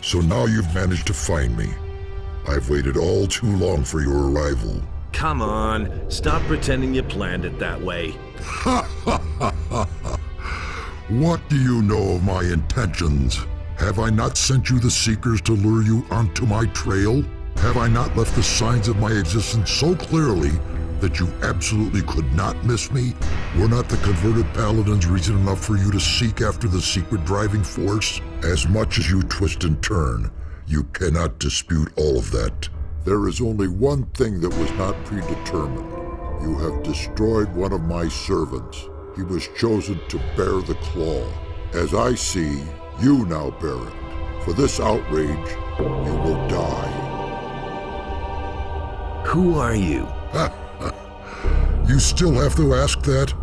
So now you've managed to find me. I've waited all too long for your arrival. Come on, stop pretending you planned it that way. What do you know of my intentions? Have I not sent you the Seekers to lure you onto my trail? Have I not left the signs of my existence so clearly that you absolutely could not miss me? Were not the converted paladins reason enough for you to seek after the secret driving force? As much as you twist and turn, you cannot dispute all of that. There is only one thing that was not predetermined. You have destroyed one of my servants. He was chosen to bear the claw. As I see, you now bear it. For this outrage, you will die. Who are you? You still have to ask that?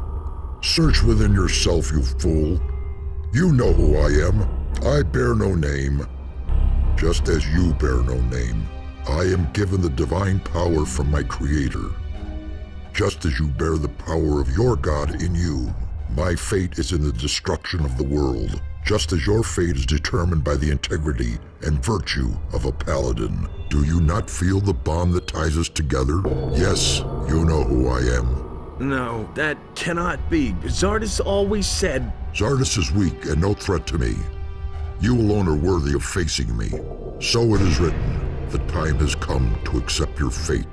Search within yourself, you fool. You know who I am. I bear no name, just as you bear no name. I am given the divine power from my Creator, just as you bear the power of your God in you. My fate is in the destruction of the world, just as your fate is determined by the integrity and virtue of a paladin. Do you not feel the bond that ties us together? Yes, you know who I am. No, that cannot be. Zardis always said... Zardis is weak and no threat to me. You alone are worthy of facing me. So it is written. The time has come to accept your fate.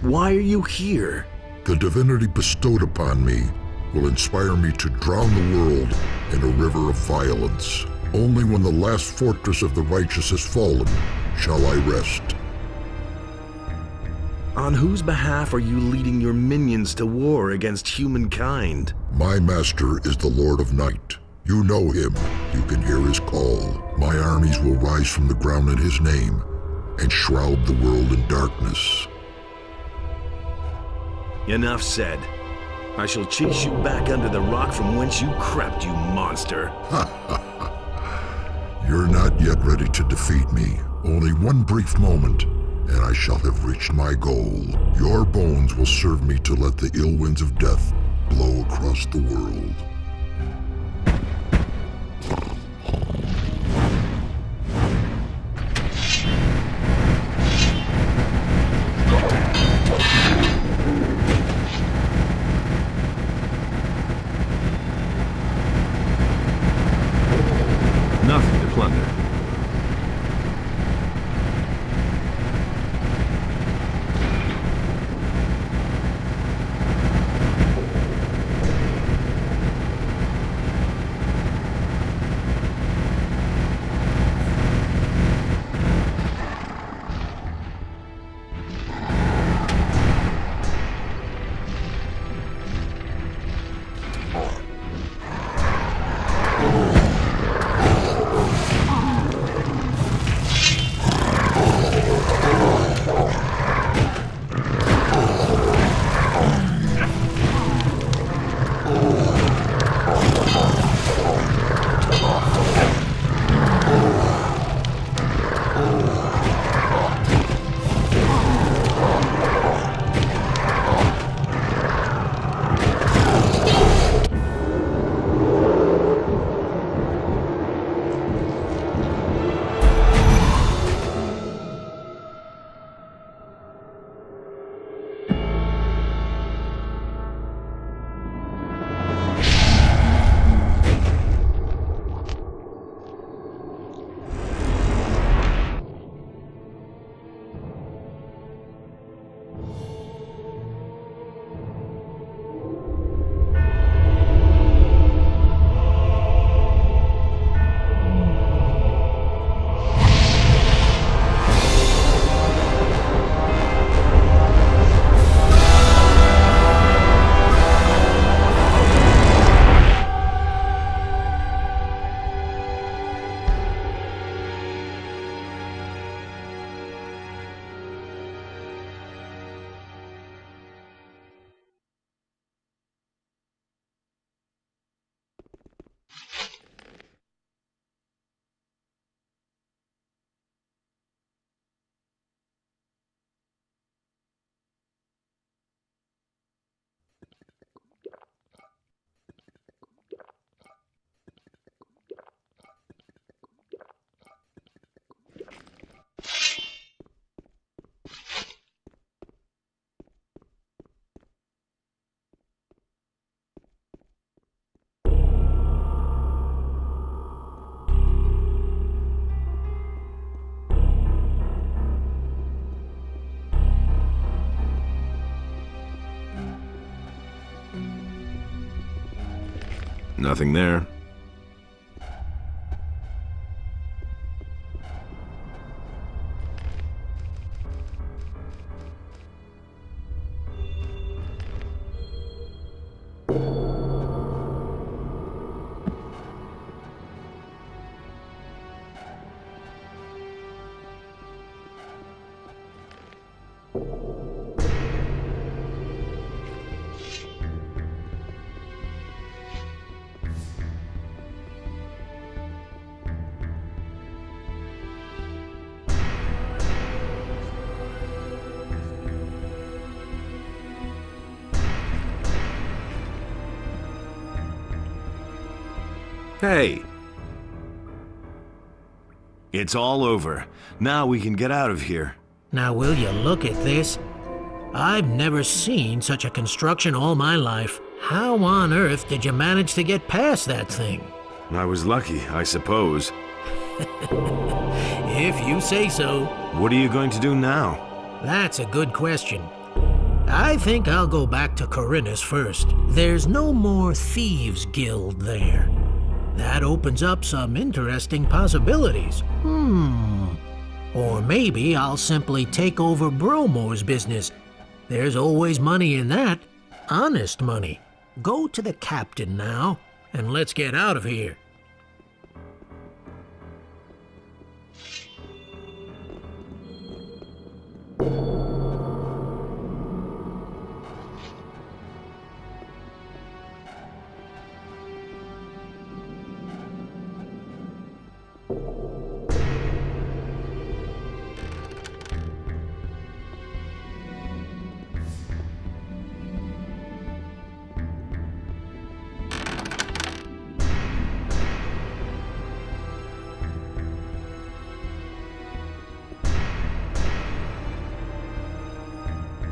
Why are you here? The divinity bestowed upon me will inspire me to drown the world in a river of violence. Only when the last fortress of the righteous has fallen shall I rest. On whose behalf are you leading your minions to war against humankind? My master is the Lord of Night. You know him. You can hear his call. My armies will rise from the ground in his name and shroud the world in darkness. Enough said. I shall chase you back under the rock from whence you crept, you monster. You're not yet ready to defeat me. Only one brief moment, and I shall have reached my goal. Your bones will serve me to let the ill winds of death blow across the world. Nothing to plunder. Nothing there. Hey! It's all over. Now we can get out of here. Now will you look at this? I've never seen such a construction all my life. How on earth did you manage to get past that thing? I was lucky, I suppose. If you say so. What are you going to do now? That's a good question. I think I'll go back to Corinus first. There's no more Thieves' Guild there. That opens up some interesting possibilities. Or maybe I'll simply take over Bromo's business. There's always money in that. Honest money. Go to the captain now, and let's get out of here.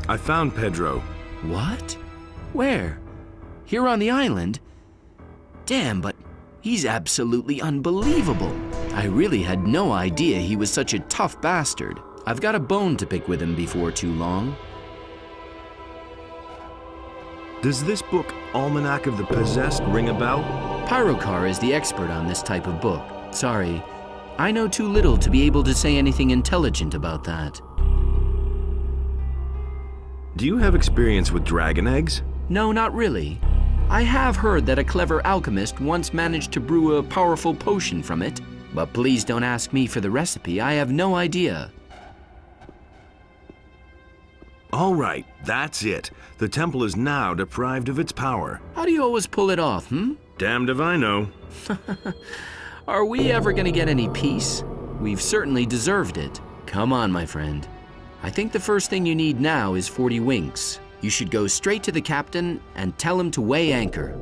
I found Pedro. What? Where? Here on the island? Damn, but he's absolutely unbelievable. I really had no idea he was such a tough bastard. I've got a bone to pick with him before too long. Does this book, Almanac of the Possessed, ring a bell? Pyrokar is the expert on this type of book. Sorry, I know too little to be able to say anything intelligent about that. Do you have experience with dragon eggs? No, not really. I have heard that a clever alchemist once managed to brew a powerful potion from it, but please don't ask me for the recipe. I have no idea. All right, that's it. The temple is now deprived of its power. How do you always pull it off, Damned if I know. Are we ever gonna get any peace? We've certainly deserved it. Come on, my friend. I think the first thing you need now is 40 winks. You should go straight to the captain and tell him to weigh anchor.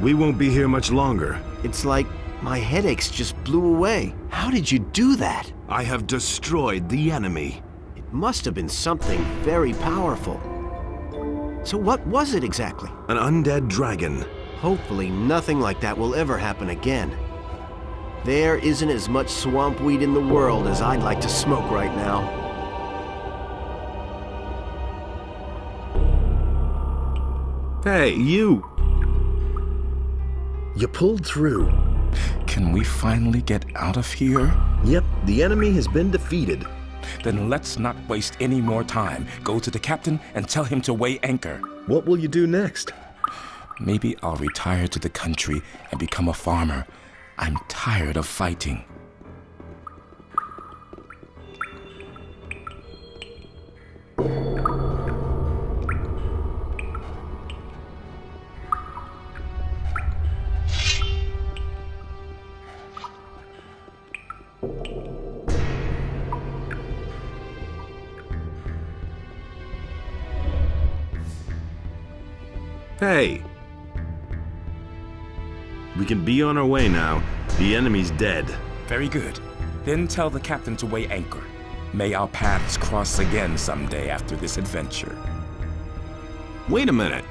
We won't be here much longer. It's like my headaches just blew away. How did you do that? I have destroyed the enemy. It must have been something very powerful. So what was it exactly? An undead dragon. Hopefully nothing like that will ever happen again. There isn't as much swamp weed in the world as I'd like to smoke right now. Hey, you! You pulled through. Can we finally get out of here? Yep, the enemy has been defeated. Then let's not waste any more time. Go to the captain and tell him to weigh anchor. What will you do next? Maybe I'll retire to the country and become a farmer. I'm tired of fighting. Hey! We can be on our way now. The enemy's dead. Very good. Then tell the captain to weigh anchor. May our paths cross again someday after this adventure. Wait a minute.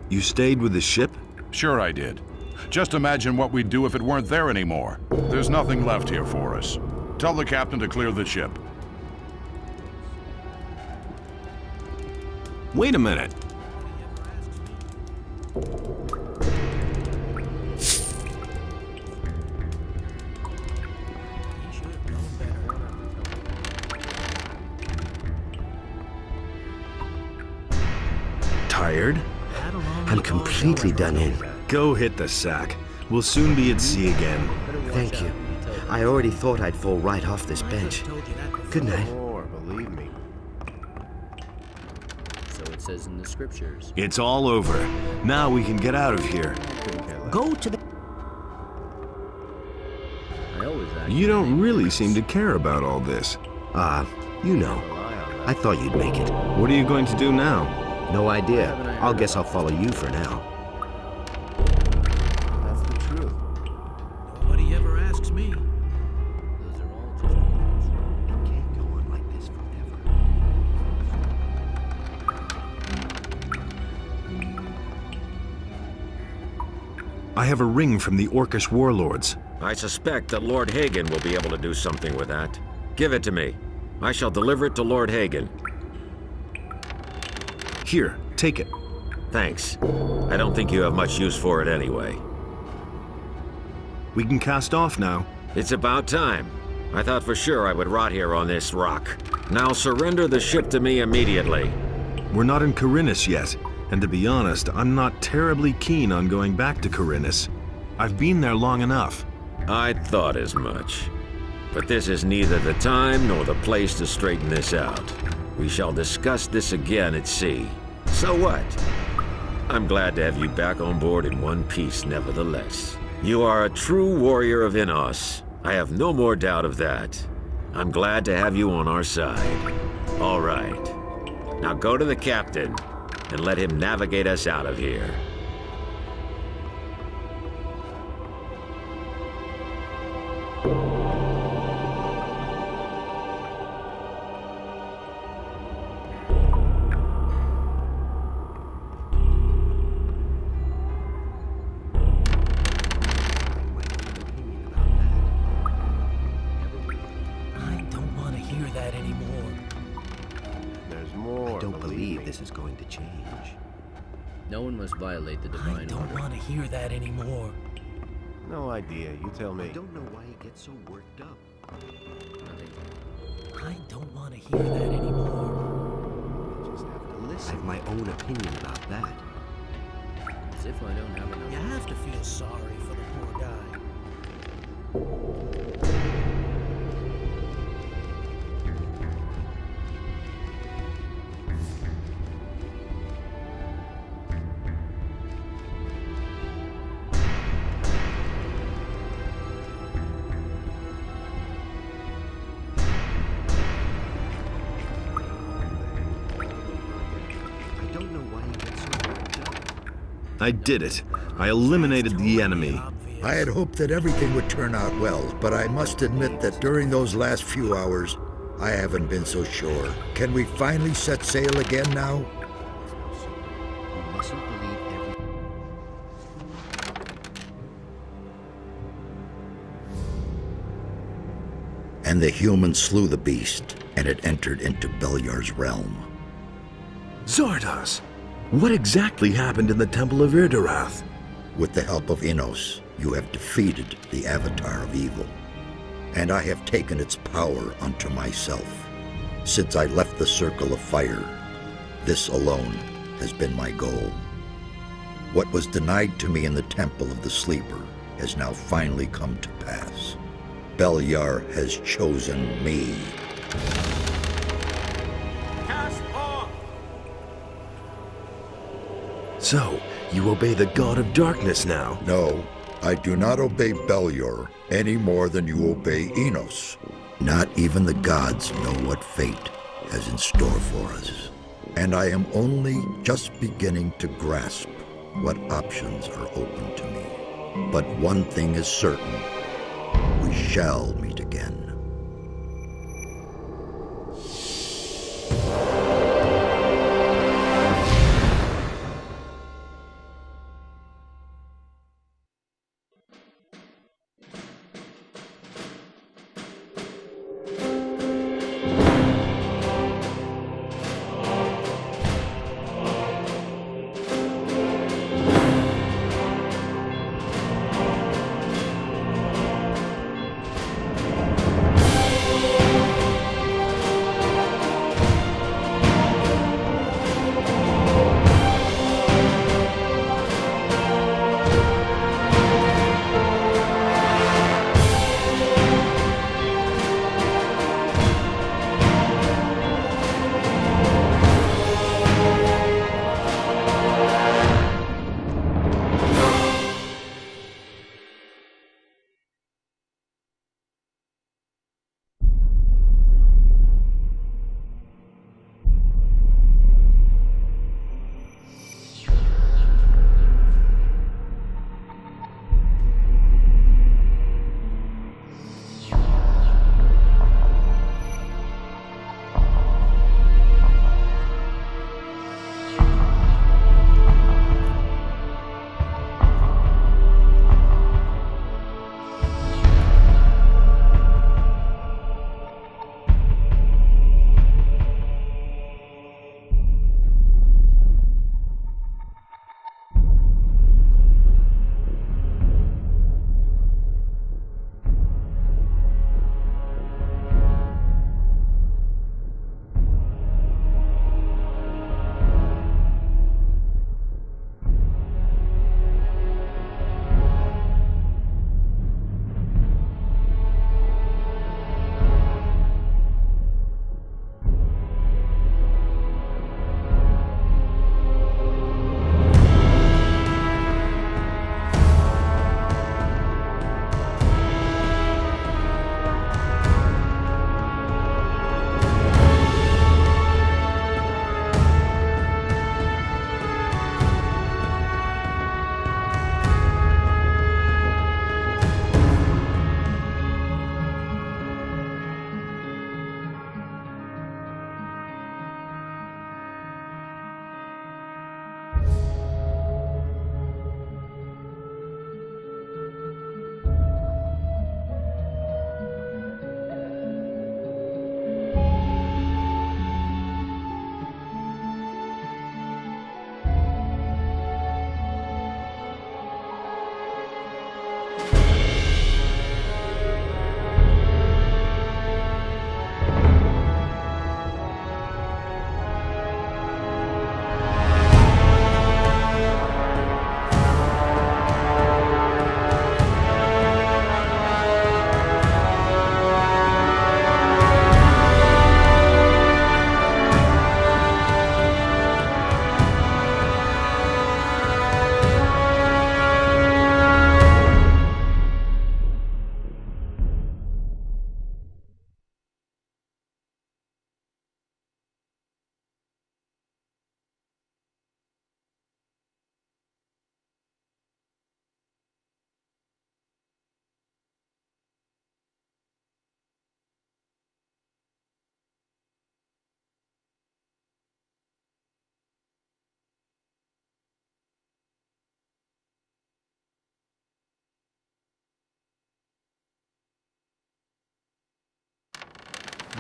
You stayed with the ship? Sure I did. Just imagine what we'd do if it weren't there anymore. There's nothing left here for us. Tell the captain to clear the ship. Wait a minute. Tired? I'm completely done in. Go hit the sack. We'll soon be at sea again. Thank you. I already thought I'd fall right off this bench. Good night. More, believe me. So it says in the scriptures. It's all over. Now we can get out of here. Go to the... I always act. You don't really seem to care about all this. You know. I thought you'd make it. What are you going to do now? No idea. I'll guess I'll follow you for now. That's the truth. Nobody ever asks me. Those are all just rumors. It can't go on like this forever. I have a ring from the Orcish warlords. I suspect that Lord Hagen will be able to do something with that. Give it to me. I shall deliver it to Lord Hagen. Here, take it. Thanks. I don't think you have much use for it anyway. We can cast off now. It's about time. I thought for sure I would rot here on this rock. Now surrender the ship to me immediately. We're not in Corinus yet, and to be honest, I'm not terribly keen on going back to Corinus. I've been there long enough. I thought as much. But this is neither the time nor the place to straighten this out. We shall discuss this again at sea. So what? I'm glad to have you back on board in one piece nevertheless. You are a true warrior of Innos. I have no more doubt of that. I'm glad to have you on our side. All right. Now go to the captain and let him navigate us out of here. There's more. I don't believe believe me. this is going to change. No one must violate the I divine don't order. want to hear that anymore. No idea. You tell me. I don't know why he gets so worked up. Nothing. I don't want to hear that anymore. You just have to I listen. I have my own opinion about that. As if I don't have You enough. have to feel sorry for the poor guy. I don't know why he gets so worked up. I did it. I eliminated the enemy. I had hoped that everything would turn out well, but I must admit that during those last few hours, I haven't been so sure. Can we finally set sail again now? You mustn't believe every... And the humans slew the beast, and it entered into Beliar's realm. Zardos! What exactly happened in the Temple of Irdarath? With the help of Innos, you have defeated the Avatar of Evil. And I have taken its power unto myself. Since I left the Circle of Fire, This alone has been my goal. What was denied to me in the Temple of the Sleeper has now finally come to pass. Beliar has chosen me. So, you obey the God of Darkness now? No, I do not obey Beliar any more than you obey Enos. Not even the gods know what fate has in store for us. And I am only just beginning to grasp what options are open to me. But one thing is certain, we shall meet again.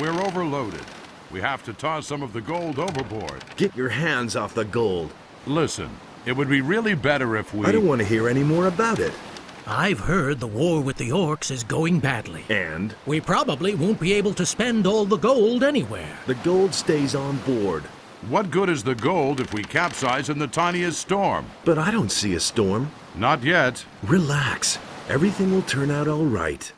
We're overloaded. We have to toss some of the gold overboard. Get your hands off the gold. Listen, it would be really better if we... I don't want to hear any more about it. I've heard the war with the orcs is going badly. And? We probably won't be able to spend all the gold anywhere. The gold stays on board. What good is the gold if we capsize in the tiniest storm? But I don't see a storm. Not yet. Relax. Everything will turn out all right.